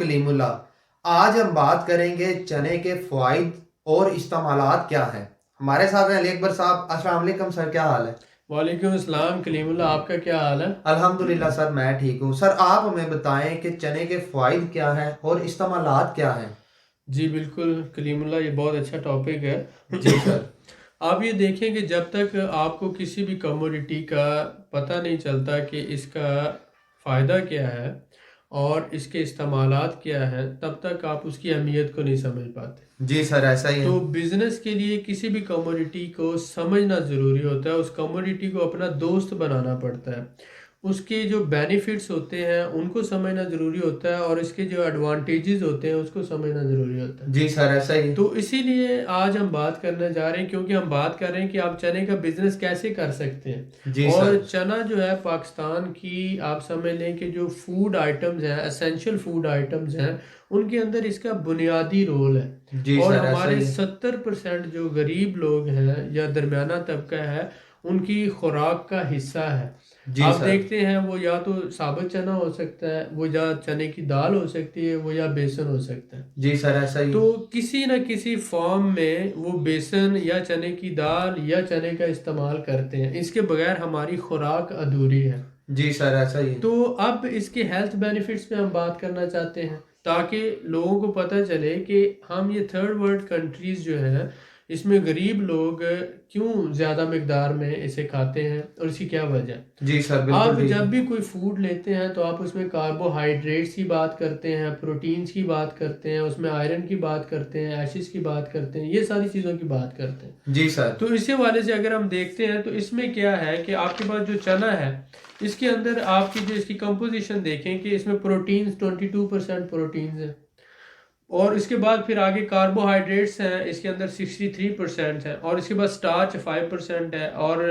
कलीमुल्लाह। आज हम बात करेंगे चने के फ़वाइद और इस्तेमालात क्या हैं। हमारे साथ हैं अली अकबर साहब। अस्सलाम वालेकुम सर, क्या हाल है? वालेकुम अस्सलाम कलीमुल्लाह, आपका क्या हाल है? अल्हम्दुलिल्लाह सर, मैं ठीक हूँ। सर आप हमें बताएं कि चने के फ़वाइद क्या हैं और इस्तेमालात क्या हैं। जी बिल्कुल कलीमुल्लाह, ये बहुत अच्छा टॉपिक है। जी सर। आप ये देखें कि जब तक आपको किसी भी कमोडिटी का पता नहीं चलता कि इसका फ़ायदा क्या है और इसके इस्तेमालात क्या हैं, तब तक आप उसकी अहमियत को नहीं समझ पाते। जी सर, ऐसा ही है। तो बिजनेस के लिए किसी भी कमोडिटी को समझना ज़रूरी होता है, उस कमोडिटी को अपना दोस्त बनाना पड़ता है, उसके जो बेनिफिट्स होते हैं उनको समझना ज़रूरी होता है और इसके जो एडवांटेजेस होते हैं उसको समझना ज़रूरी होता है। जी सर, ऐसा ही। तो इसीलिए आज हम बात करने जा रहे हैं, क्योंकि हम बात कर रहे हैं कि आप चने का बिजनेस कैसे कर सकते हैं। जी और सर। चना जो है पाकिस्तान की, आप समझ लें कि जो फूड आइटम्स हैं, एसेंशियल फूड आइटम्स हैं, उनके अंदर इसका बुनियादी रोल है। जी और सर, ऐसा हमारे ही है। 70% जो गरीब लोग हैं या दरमियाना तबका है, उनकी खुराक का हिस्सा है। जी आप सर। देखते हैं वो या तो साबुत चना हो सकता है, वो या चने की दाल हो सकती है, वो या बेसन हो सकता है। जी सर, ऐसा ही। तो किसी न किसी फॉर्म में वो बेसन या चने की दाल या चने का इस्तेमाल करते हैं, इसके बगैर हमारी खुराक अधूरी है। जी सर, ऐसा ही। तो अब इसके हेल्थ बेनिफिट्स पे हम बात करना चाहते हैं, ताकि लोगों को पता चले कि हम ये थर्ड वर्ल्ड कंट्रीज़ जो हैं, इसमें गरीब लोग क्यों ज़्यादा मकदार में इसे खाते हैं और इसकी क्या वजह है। जी सर, बिल्कुल आप ठीक जब है। भी कोई फूड लेते हैं तो आप उसमें कार्बोहाइड्रेट्स की बात करते हैं, प्रोटीन्स की बात करते हैं, उसमें आयरन की बात करते हैं, एसिड्स की बात करते हैं, ये सारी चीज़ों की बात करते हैं। जी सर। तो इसी हवाले से अगर हम देखते हैं तो इसमें क्या है कि आपके पास जो चना है, इसके अंदर आपकी जो इसकी कंपोजिशन देखें कि इसमें प्रोटीन्स 22% प्रोटीन्स है। और इसके बाद फिर आगे कार्बोहाइड्रेट्स हैं, इसके अंदर 63% है। और इसके बाद स्टार्च 5% है। और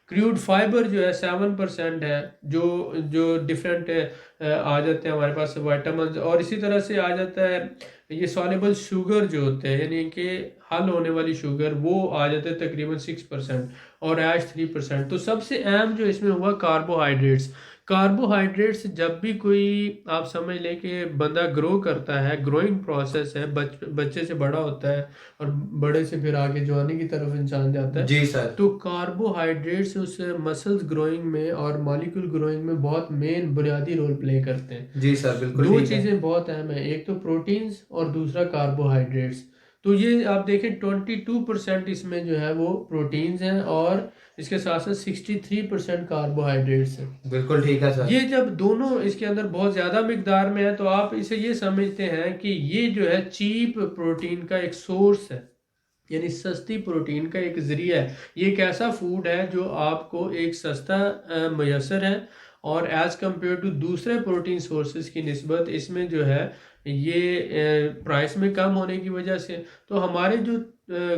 क्रूड फाइबर जो है 7% है। जो जो डिफरेंट आ जाते हैं हमारे पास वाइटामिन। और इसी तरह से आ जाता है ये सॉल्युबल शुगर जो होते हैं, यानी कि हल होने वाली शुगर, वो आ जाते हैं तकरीबन 6%। और ऐश 3%। तो सबसे अहम जो इसमें हुआ कार्बोहाइड्रेट्स। कार्बोहाइड्रेट्स जब भी कोई, आप समझ लें कि बंदा ग्रो करता है, ग्रोइंग प्रोसेस है, बच्चे से बड़ा होता है और बड़े से फिर आगे जवानी की तरफ इंसान जाता है, जी सर। तो कार्बोहाइड्रेट्स उस मसल्स ग्रोइंग में और मॉलिक्यूल ग्रोइंग में बहुत मेन बुनियादी रोल प्ले करते हैं। जी सर, बिल्कुल दो ठीक है। चीज़ें बहुत अहम है, एक तो प्रोटीन्स और दूसरा कार्बोहाइड्रेट्स। तो ये आप देखें 22% इसमें जो है वो प्रोटीन्स हैं और इसके साथ साथ 63% कार्बोहाइड्रेट्स हैं। बिल्कुल ठीक है सर। ये जब दोनों इसके अंदर बहुत ज़्यादा मिकदार में है तो आप इसे ये समझते हैं कि ये जो है चीप प्रोटीन का एक सोर्स है, यानी सस्ती प्रोटीन का एक ज़रिया है। ये एक ऐसा फूड है जो आपको एक सस्ता मैसर है। और एज़ कम्पेयर टू दूसरे प्रोटीन सोर्सेज की निस्बत इसमें जो है ये प्राइस में कम होने की वजह से, तो हमारे जो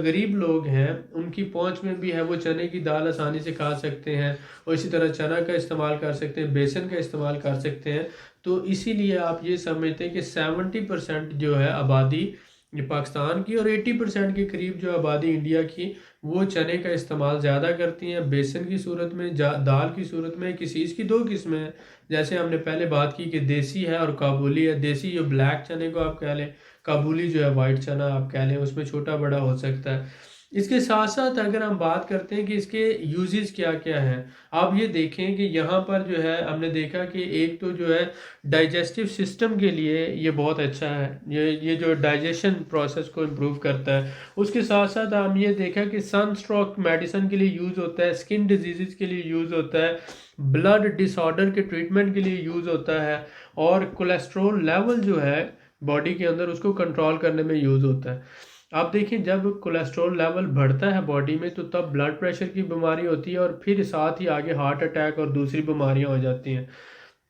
गरीब लोग हैं उनकी पहुंच में भी है, वो चने की दाल आसानी से खा सकते हैं और इसी तरह चना का इस्तेमाल कर सकते हैं, बेसन का इस्तेमाल कर सकते हैं। तो इसीलिए आप ये समझते हैं कि 70% जो है आबादी ये पाकिस्तान की और 80% के करीब जो आबादी इंडिया की, वो चने का इस्तेमाल ज़्यादा करती हैं, बेसन की सूरत में, दाल की सूरत में। किसी इसकी दो किस्में हैं, जैसे हमने पहले बात की कि देसी है और काबुली है। देसी जो ब्लैक चने को आप कह लें, काबुली जो है वाइट चना आप कह लें, उसमें छोटा बड़ा हो सकता है। इसके साथ साथ अगर हम बात करते हैं कि इसके यूजेस क्या क्या हैं, आप ये देखें कि यहाँ पर जो है हमने देखा कि एक तो जो है डाइजेस्टिव सिस्टम के लिए ये बहुत अच्छा है, ये जो डाइजेशन प्रोसेस को इम्प्रूव करता है। उसके साथ साथ हम ये देखा कि सन स्ट्रोक मेडिसिन के लिए यूज़ होता है, स्किन डिजीज़ के लिए यूज़ होता है, ब्लड डिसऑर्डर के ट्रीटमेंट के लिए यूज़ होता है, और कोलेस्ट्रॉल लेवल जो है बॉडी के अंदर उसको कंट्रोल करने में यूज़ होता है। आप देखिए जब कोलेस्ट्रॉल लेवल बढ़ता है बॉडी में तो तब ब्लड प्रेशर की बीमारी होती है और फिर साथ ही आगे हार्ट अटैक और दूसरी बीमारियां हो जाती हैं।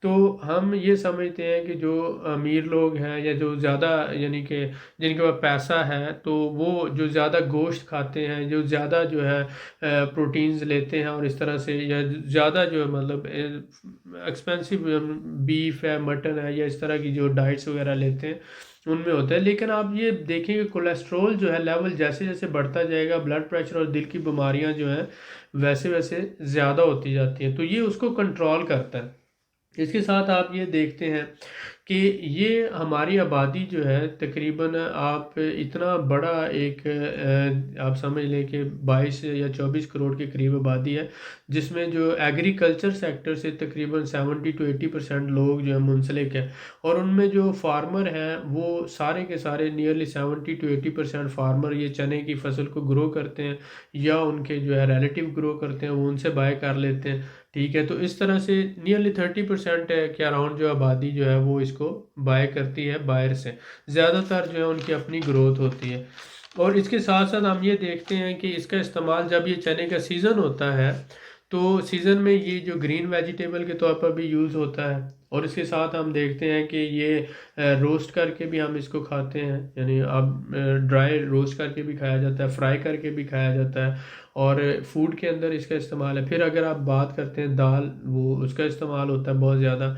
तो हम ये समझते हैं कि जो अमीर लोग हैं या जो ज़्यादा, यानी कि जिनके पास पैसा है, तो वो जो ज़्यादा गोश्त खाते हैं, जो ज़्यादा जो है प्रोटीन्स लेते हैं और इस तरह से, या ज़्यादा जो है मतलब एक्सपेंसिव बीफ है, मटन है, या इस तरह की जो डाइट्स वगैरह लेते हैं उनमें होता है। लेकिन आप ये देखेंगे कोलेस्ट्रॉल जो है लेवल जैसे जैसे बढ़ता जाएगा, ब्लड प्रेशर और दिल की बीमारियां जो हैं वैसे वैसे ज़्यादा होती जाती हैं, तो ये उसको कंट्रोल करता है। इसके साथ आप ये देखते हैं कि ये हमारी आबादी जो है तकरीबन आप इतना बड़ा एक आप समझ लें कि 22 या 24 करोड़ के करीब आबादी है, जिसमें जो एग्रीकल्चर सेक्टर से तकरीबन 70 to 80% लोग जो है मुंसलिक है, और उनमें जो फार्मर हैं वो सारे के सारे नियरली 70 to 80% फार्मर ये चने की फसल को ग्रो करते हैं, या उनके जो है रिलेटिव ग्रो करते हैं, वो उनसे बाय कर लेते हैं। ठीक है, तो इस तरह से नियरली 30% है कि अराउंड जो आबादी जो है वो इसको बाय करती है बाहर से, ज़्यादातर जो है उनकी अपनी ग्रोथ होती है। और इसके साथ साथ हम ये देखते हैं कि इसका इस्तेमाल जब ये चने का सीज़न होता है तो सीज़न में ये जो ग्रीन वेजिटेबल के तौर पर भी यूज़ होता है, और इसके साथ हम देखते हैं कि ये रोस्ट करके भी हम इसको खाते हैं, यानी अब ड्राई रोस्ट करके भी खाया जाता है, फ्राई करके भी खाया जाता है, और फूड के अंदर इसका इस्तेमाल है। फिर अगर आप बात करते हैं दाल, वो उसका इस्तेमाल होता है बहुत ज़्यादा।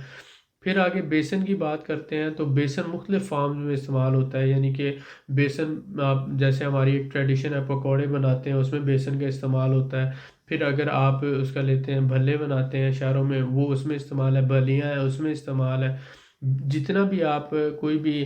फिर आगे बेसन की बात करते हैं तो बेसन मुख्तलिफ फॉर्म में इस्तेमाल होता है, यानी कि बेसन आप जैसे हमारी एक ट्रेडिशन है पकौड़े बनाते हैं उसमें बेसन का इस्तेमाल होता है। फिर अगर आप उसका लेते हैं भल्ले बनाते हैं शहरों में, वो उसमें इस्तेमाल है, बलियाँ हैं उसमें इस्तेमाल है। जितना भी आप कोई भी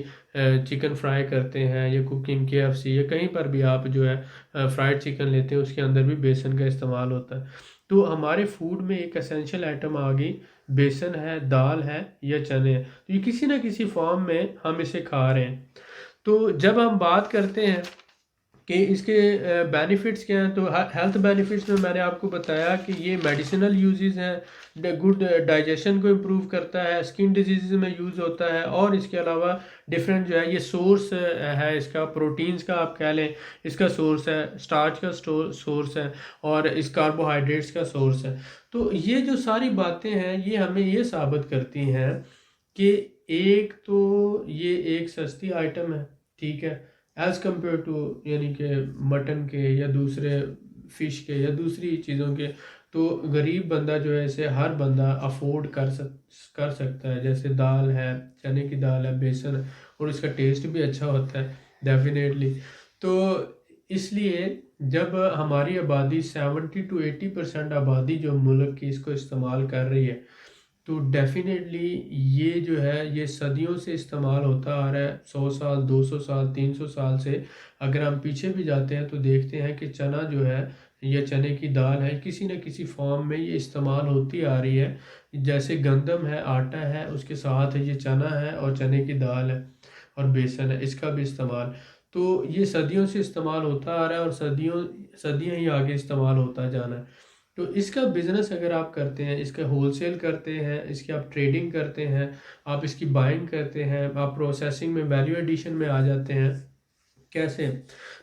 चिकन फ्राई करते हैं या कुकिंग KFC या कहीं पर भी आप जो है फ्राइड चिकन लेते हैं उसके अंदर भी बेसन का इस्तेमाल होता है। तो हमारे फूड में एक एसेंशियल आइटम आ गई, बेसन है, दाल है या चने हैं, तो ये किसी ना किसी फॉर्म में हम इसे खा रहे हैं। तो जब हम बात करते हैं कि इसके बेनिफिट्स क्या हैं, तो हेल्थ बेनिफिट्स में मैंने आपको बताया कि ये मेडिसिनल यूजेस हैं, गुड डाइजेशन को इम्प्रूव करता है, स्किन डिजीज़ में यूज़ होता है, और इसके अलावा डिफरेंट जो है ये सोर्स है इसका, प्रोटीन्स का आप कह लें इसका सोर्स है, स्टार्च का सोर्स है, और इस कार्बोहाइड्रेट्स का सोर्स है। तो ये जो सारी बातें हैं ये हमें ये साबित करती हैं कि एक तो ये एक सस्ती आइटम है, ठीक है, एज़ कम्पेयर टू यानी कि मटन के या दूसरे फ़िश के या दूसरी चीज़ों के। तो गरीब बंदा जो है इसे हर बंदा अफोर्ड कर सकता है। जैसे दाल है, चने की दाल है, बेसन है, और इसका टेस्ट भी अच्छा होता है डेफिनेटली। तो इसलिए जब हमारी आबादी 70 to 80% आबादी जो मुल्क की इसको इस्तेमाल कर रही है, तो डेफ़िनेटली ये जो है ये सदियों से इस्तेमाल होता आ रहा है, 100 साल, 200 साल, 300 साल से। अगर हम पीछे भी जाते हैं तो देखते हैं कि चना जो है या चने की दाल है, किसी न किसी फ़ॉर्म में ये इस्तेमाल होती आ रही है। जैसे गंदम है, आटा है, उसके साथ ये चना है और चने की दाल है और बेसन है, इसका भी इस्तेमाल। तो ये सदियों से इस्तेमाल होता आ रहा है और सदियाँ ही आगे इस्तेमाल होता जाना है। तो इसका बिज़नेस अगर आप करते हैं, इसका होलसेल करते हैं, इसकी आप ट्रेडिंग करते हैं, आप इसकी बाइंग करते हैं, आप प्रोसेसिंग में वैल्यू एडिशन में आ जाते हैं। कैसे?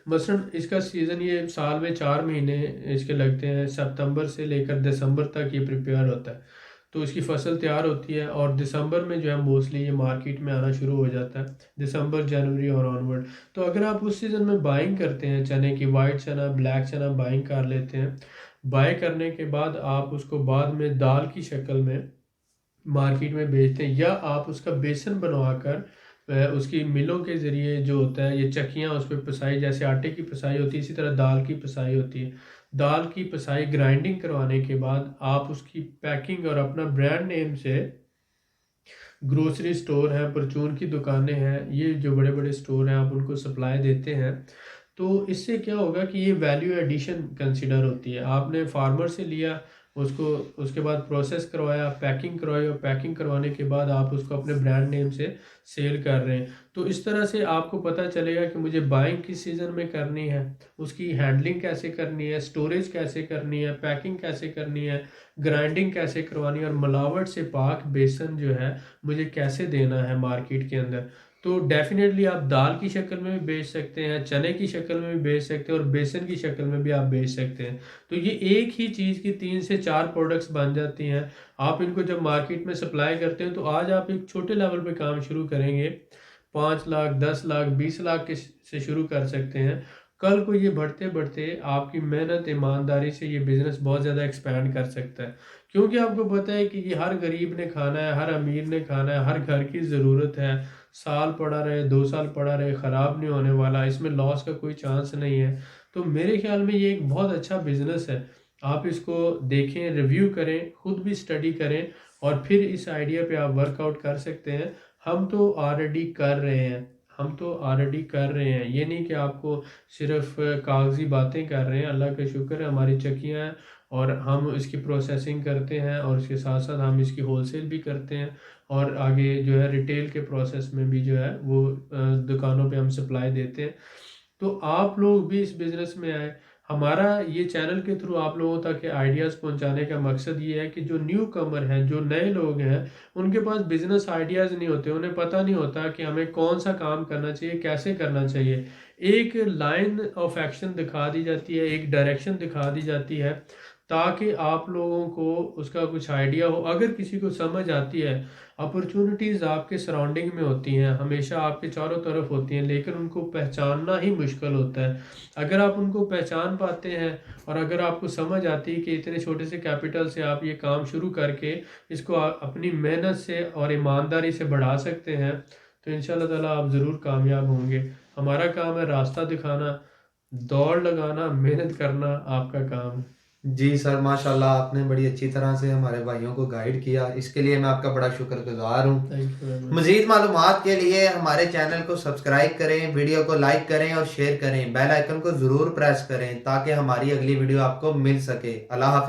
मसलन इसका सीज़न ये साल में 4 महीने इसके लगते हैं, सितंबर से लेकर दिसंबर तक ये प्रिपेयर होता है। तो इसकी फसल तैयार होती है और दिसंबर में जो है मोस्टली ये मार्केट में आना शुरू हो जाता है, दिसंबर, जनवरी और ऑनवर्ड। तो अगर आप उस सीज़न में बाइंग करते हैं चने की, वाइट चना, ब्लैक चना बाइंग कर लेते हैं, बाय करने के बाद आप उसको बाद में दाल की शक्ल में मार्केट में बेचते हैं, या आप उसका बेसन बनवाकर उसकी मिलों के ज़रिए जो होता है ये चक्कियाँ उस पे पिसाई, जैसे आटे की पिसाई होती है इसी तरह दाल की पिसाई होती है। दाल की पिसाई ग्राइंडिंग करवाने के बाद आप उसकी पैकिंग और अपना ब्रांड नेम से ग्रोसरी स्टोर हैं, परचून की दुकानें हैं, ये जो बड़े बड़े स्टोर हैं आप उनको सप्लाई देते हैं। तो इससे क्या होगा कि ये वैल्यू एडिशन कंसिडर होती है। आपने फार्मर से लिया उसको, उसके बाद प्रोसेस करवाया, पैकिंग करवाई, और पैकिंग करवाने के बाद आप उसको अपने ब्रांड नेम से सेल कर रहे हैं। तो इस तरह से आपको पता चलेगा कि मुझे बाइंग किस सीज़न में करनी है, उसकी हैंडलिंग कैसे करनी है, स्टोरेज कैसे करनी है, पैकिंग कैसे करनी है, ग्राइंडिंग कैसे करवानी है, और मिलावट से पाक बेसन जो है मुझे कैसे देना है मार्केट के अंदर। तो डेफिनेटली आप दाल की शक्ल में भी बेच सकते हैं, चने की शक्ल में भी बेच सकते हैं, और बेसन की शक्ल में भी आप बेच सकते हैं। तो ये एक ही चीज़ की 3 से 4 प्रोडक्ट्स बन जाती हैं। आप इनको जब मार्केट में सप्लाई करते हैं तो आज आप एक छोटे लेवल पे काम शुरू करेंगे, 5 लाख, 10 लाख, 20 लाख के से शुरू कर सकते हैं। कल को ये बढ़ते बढ़ते आपकी मेहनत, ईमानदारी से ये बिज़नेस बहुत ज़्यादा एक्सपैंड कर सकता है। क्योंकि आपको पता है कि ये हर गरीब ने खाना है, हर अमीर ने खाना है, हर घर की ज़रूरत है। साल पड़ा रहे, 2 साल पड़ा रहे, ख़राब नहीं होने वाला, इसमें लॉस का कोई चांस नहीं है। तो मेरे ख्याल में ये एक बहुत अच्छा बिज़नेस है। आप इसको देखें, रिव्यू करें, खुद भी स्टडी करें, और फिर इस आइडिया पे आप वर्कआउट कर सकते हैं। हम तो ऑलरेडी कर रहे हैं, हम तो ऑलरेडी कर रहे हैं। ये नहीं कि आपको सिर्फ कागजी बातें कर रहे हैं। अल्लाह का शुक्र है हमारी चक्कियाँ हैं और हम इसकी प्रोसेसिंग करते हैं और इसके साथ साथ हम इसकी होलसेल भी करते हैं और आगे जो है रिटेल के प्रोसेस में भी जो है वो दुकानों पे हम सप्लाई देते हैं। तो आप लोग भी इस बिज़नेस में आए। हमारा ये चैनल के थ्रू आप लोगों तक के आइडियाज़ पहुंचाने का मकसद ये है कि जो न्यू कमर हैं, जो नए लोग हैं, उनके पास बिज़नेस आइडियाज़ नहीं होते, उन्हें पता नहीं होता कि हमें कौन सा काम करना चाहिए, कैसे करना चाहिए। एक लाइन ऑफ एक्शन दिखा दी जाती है, एक डायरेक्शन दिखा दी जाती है ताकि आप लोगों को उसका कुछ आइडिया हो। अगर किसी को समझ आती है, अपॉर्चुनिटीज़ आपके सराउंडिंग में होती हैं, हमेशा आपके चारों तरफ होती हैं, लेकिन उनको पहचानना ही मुश्किल होता है। अगर आप उनको पहचान पाते हैं और अगर आपको समझ आती है कि इतने छोटे से कैपिटल से आप ये काम शुरू करके इसको अपनी मेहनत से और ईमानदारी से बढ़ा सकते हैं, तो इंशाल्लाह ताला आप ज़रूर कामयाब होंगे। हमारा काम है रास्ता दिखाना, दौड़ लगाना, मेहनत करना आपका काम है। जी सर, माशाल्लाह आपने बड़ी अच्छी तरह से हमारे भाइयों को गाइड किया, इसके लिए मैं आपका बड़ा शुक्रगुजार हूँ। Thank you very much. मज़ीद मालूमात के लिए हमारे चैनल को सब्सक्राइब करें, वीडियो को लाइक करें और शेयर करें, बेल आइकन को ज़रूर प्रेस करें ताकि हमारी अगली वीडियो आपको मिल सके। अल्लाह हाफ़िज़।